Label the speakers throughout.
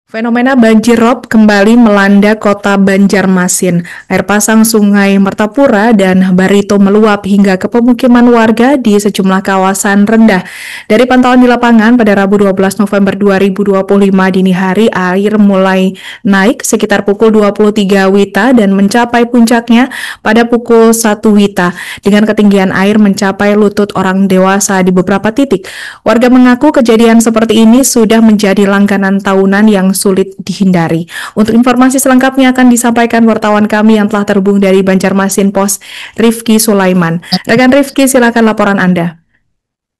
Speaker 1: Fenomena banjirop kembali melanda kota Banjarmasin. Air pasang Sungai Mertapura dan Barito meluap hingga ke pemukiman warga di sejumlah kawasan rendah. Dari pantauan di lapangan pada Rabu 12 November 2025 dini hari, air mulai naik sekitar pukul 23 WITA dan mencapai puncaknya pada pukul 1 WITA dengan ketinggian air mencapai lutut orang dewasa di beberapa titik. Warga mengaku kejadian seperti ini sudah menjadi langganan tahunan yang sulit dihindari. Untuk informasi selengkapnya akan disampaikan wartawan kami yang telah terhubung dari Banjarmasin Pos, Rifki Sulaiman. Rekan Rifki, silakan laporan Anda.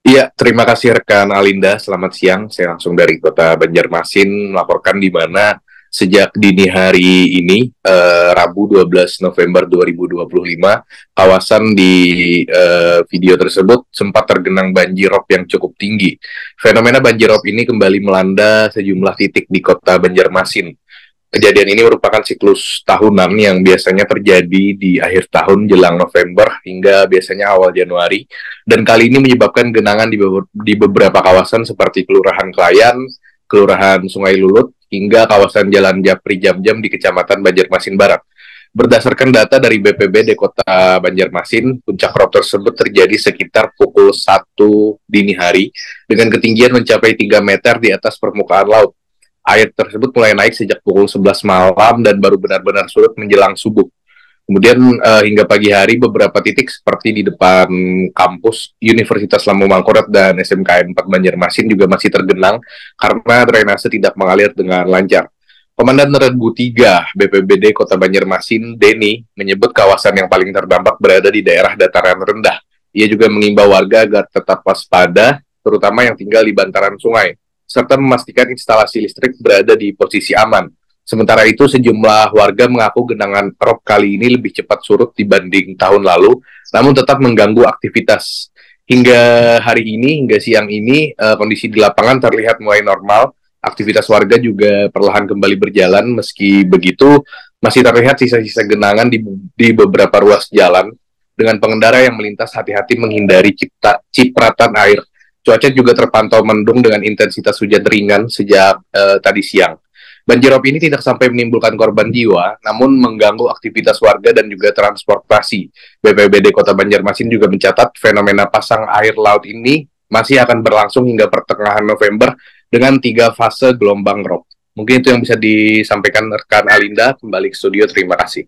Speaker 2: Iya, terima kasih rekan Alinda. Selamat siang. Saya langsung dari kota Banjarmasin melaporkan di mana sejak dini hari ini, Rabu 12 November 2025, kawasan di video tersebut sempat tergenang banjirop yang cukup tinggi. Fenomena banjirop ini kembali melanda sejumlah titik di kota Banjarmasin. Kejadian ini merupakan siklus tahunan yang biasanya terjadi di akhir tahun jelang November hingga biasanya awal Januari, dan kali ini menyebabkan genangan di beberapa kawasan seperti Kelurahan Klayan, Kelurahan Sungai Lulut, hingga kawasan Jalan Japri Jam-Jam di Kecamatan Banjarmasin Barat. Berdasarkan data dari BPBD Kota Banjarmasin, puncak rop tersebut terjadi sekitar pukul 1 dini hari dengan ketinggian mencapai 3 meter di atas permukaan laut. Air tersebut mulai naik sejak pukul 11 malam dan baru benar-benar surut menjelang subuh. Kemudian hingga pagi hari beberapa titik seperti di depan kampus Universitas Lambung Mangkurat dan SMKN 4 Banjarmasin juga masih tergenang karena drainase tidak mengalir dengan lancar. Komandan Regu 3 BPBD Kota Banjarmasin, Denny, menyebut kawasan yang paling terdampak berada di daerah dataran rendah. Ia juga mengimbau warga agar tetap waspada, terutama yang tinggal di bantaran sungai, serta memastikan instalasi listrik berada di posisi aman. Sementara itu, sejumlah warga mengaku genangan rop kali ini lebih cepat surut dibanding tahun lalu, namun tetap mengganggu aktivitas. Hingga hari ini, hingga siang ini, kondisi di lapangan terlihat mulai normal. Aktivitas warga juga perlahan kembali berjalan, meski begitu masih terlihat sisa-sisa genangan di beberapa ruas jalan. Dengan pengendara yang melintas hati-hati menghindari cipratan air. Cuaca juga terpantau mendung dengan intensitas hujan ringan sejak tadi siang. Banjirop ini tidak sampai menimbulkan korban jiwa, namun mengganggu aktivitas warga dan juga transportasi. BPBD Kota Banjarmasin juga mencatat fenomena pasang air laut ini masih akan berlangsung hingga pertengahan November dengan 3 fase gelombang rop. Mungkin itu yang bisa disampaikan rekan Alinda. Kembali ke studio, terima kasih.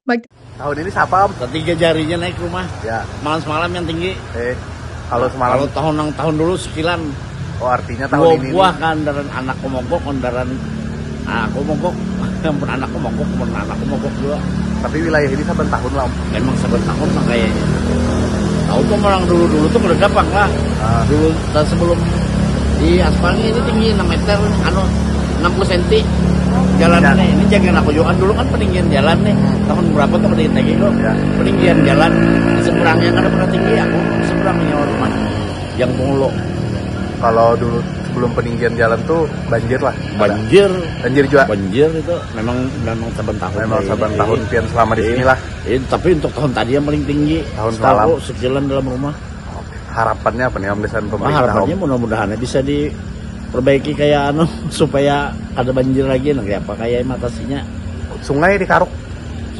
Speaker 1: Baik.
Speaker 3: Tahun ini siapa?
Speaker 4: Ketiga jarinya naik rumah.
Speaker 3: Ya.
Speaker 4: Malam-malam yang tinggi.
Speaker 3: Kalau semalam.
Speaker 4: Kalau tahun dulu sekilan.
Speaker 3: Oh, artinya tahun ini.
Speaker 4: Buah kandaran anak komogok, kandaran aku mogok, pun anakku mogok juga.
Speaker 3: Tapi wilayah ini saben tahun lah.
Speaker 4: Memang saben tahun lah kayaknya. Tahu tuh orang dulu tuh udah gampang lah. Dulu sebelum di aspalnya ini tinggi 6 meter, 60 cm jalannya. Ini jangan aku jualan dulu kan peninggian jalan nih. Tahun berapa tuh peninggian lagi kok? Ya. Peninggian jalan di seberangnya kan pernah tinggi, aku seberangnya rumah yang Punglo.
Speaker 3: Kalau dulu sebelum peninggian jalan tuh banjir lah.
Speaker 4: Banjir
Speaker 3: juga.
Speaker 4: Banjir itu memang saben tahun.
Speaker 3: Memang saben tahun pian selama di sini lah.
Speaker 4: Tapi untuk tahun tadi yang paling tinggi.
Speaker 3: Tahun semalam.
Speaker 4: Sejalan dalam rumah.
Speaker 3: Harapannya apa nih Om Desan pemerintah?
Speaker 4: Harapannya mudah-mudahan bisa diperbaiki kayak supaya ada banjir lagi. Kayak apa kayak matasinya.
Speaker 3: Sungai dikaruk.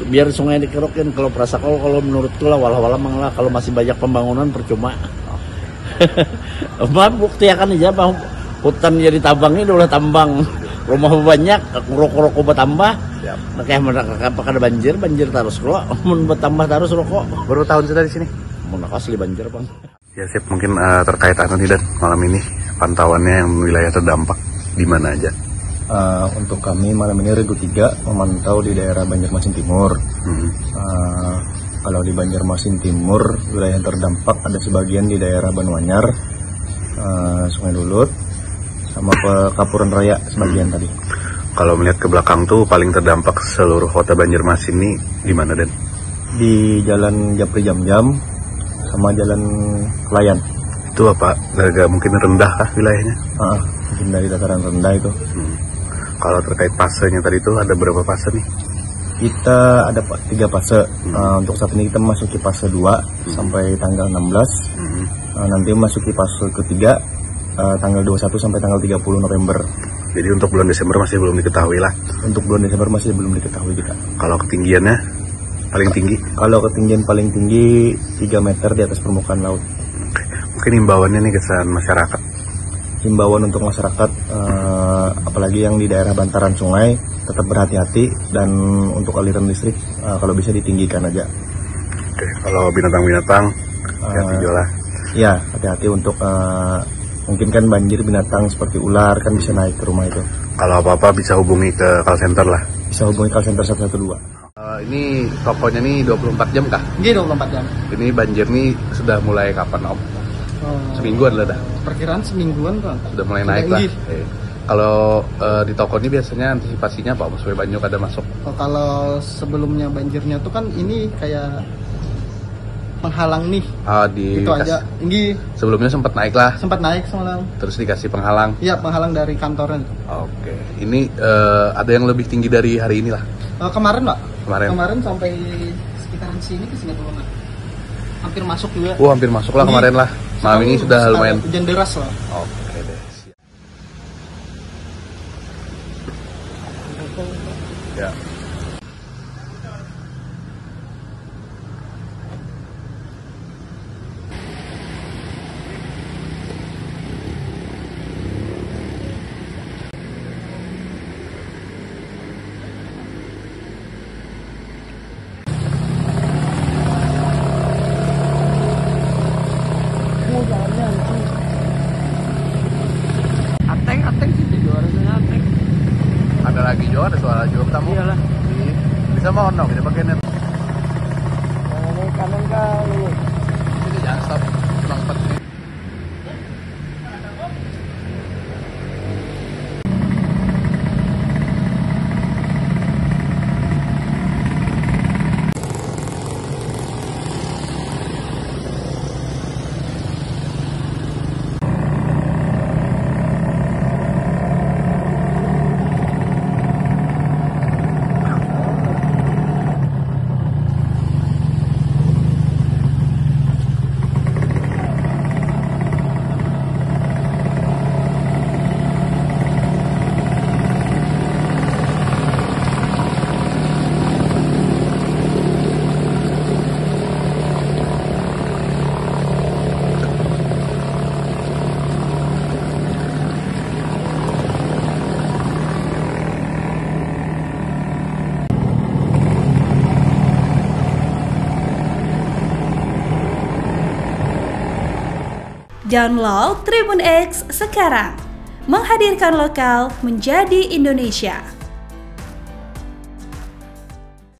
Speaker 4: Biar sungai dikerukin. Kalau kalau menurutku lah walau kalau masih banyak pembangunan percuma. Bukti akan aja bang, hutan jadi tambang ini udah tambang, rumah banyak, rokok bertambah, kayak mereka ada banjir terus kok, bertambah terus rokok.
Speaker 3: Baru tahun sudah di sini.
Speaker 4: Mau asli banjir bang.
Speaker 3: Ya sip, mungkin terkait nih dan malam ini pantauannya yang wilayah terdampak di mana aja.
Speaker 5: Untuk kami malam ini Regu 3 memantau di daerah Banjarmasin Timur. Kalau di Banjarmasin Timur, wilayah yang terdampak ada sebagian di daerah Banwanyar, Sungai Lulut, sama Kapuran Raya sebagian tadi.
Speaker 3: Kalau melihat ke belakang tuh paling terdampak seluruh kota Banjarmasin ini di mana, Den?
Speaker 5: Di Jalan Japri Jam-Jam sama Jalan Klayan.
Speaker 3: Itu apa? Agak mungkin rendah kah wilayahnya?
Speaker 5: Mungkin dari dataran rendah itu.
Speaker 3: Kalau terkait fasenya tadi itu ada berapa fase nih?
Speaker 5: Kita ada 3 fase. Untuk saat ini kita memasuki fase 2 sampai tanggal 16.
Speaker 3: Hmm.
Speaker 5: Nanti memasuki fase ketiga tanggal 21 sampai tanggal 30 November.
Speaker 3: Jadi untuk bulan Desember masih belum diketahui lah.
Speaker 5: Untuk bulan Desember masih belum diketahui kita.
Speaker 3: Kalau ketinggiannya paling tinggi?
Speaker 5: Kalau ketinggian paling tinggi 3 meter di atas permukaan laut.
Speaker 3: Oke. Mungkin himbauannya nih kesan masyarakat.
Speaker 5: Himbauan untuk masyarakat, apalagi yang di daerah bantaran sungai, tetap berhati-hati, dan untuk aliran listrik kalau bisa ditinggikan aja.
Speaker 3: Oke. Kalau binatang-binatang hati-hati juga lah.
Speaker 5: Ya, hati-hati untuk mungkin kan banjir binatang seperti ular kan bisa naik ke rumah itu.
Speaker 3: Kalau apa-apa bisa hubungi ke call center lah.
Speaker 5: Bisa hubungi call center 112.
Speaker 3: Ini tokonya nih 24 jam kah?
Speaker 6: Iya 24 jam.
Speaker 3: Ini banjir nih sudah mulai kapan Om? Semingguan lah dah.
Speaker 6: Perkiraan semingguan kan.
Speaker 3: Sudah mulai naik lah. Kalau di toko ini biasanya antisipasinya apa supaya banjir kada masuk?
Speaker 6: Kalau sebelumnya banjirnya tuh kan ini kayak penghalang nih. Itu aja. Ini
Speaker 3: sebelumnya sempat naik lah.
Speaker 6: Sempat naik semalam.
Speaker 3: Terus dikasih penghalang.
Speaker 6: Iya, penghalang dari kantornya.
Speaker 3: Oke. Ini ada yang lebih tinggi dari hari ini lah.
Speaker 6: Kemarin, Pak.
Speaker 3: Kemarin
Speaker 6: sampai sekitaran sini ke sini dulu, Pak. Hampir masuk juga.
Speaker 3: Hampir masuk lah kemarin lah. Malam ini sudah lumayan.
Speaker 6: Hujan deras lah.
Speaker 3: Oke deh. Ya.
Speaker 6: Ateng sih juaranya ateng.
Speaker 3: Ada lagi juga, ada suara juga tamu.
Speaker 6: Iyalah.
Speaker 3: Bisa mau no, kita pakai net.
Speaker 6: Kanan kali.
Speaker 3: Ini jangan stop. Cuma 4 menit.
Speaker 7: Download Tribun X sekarang, menghadirkan lokal menjadi Indonesia.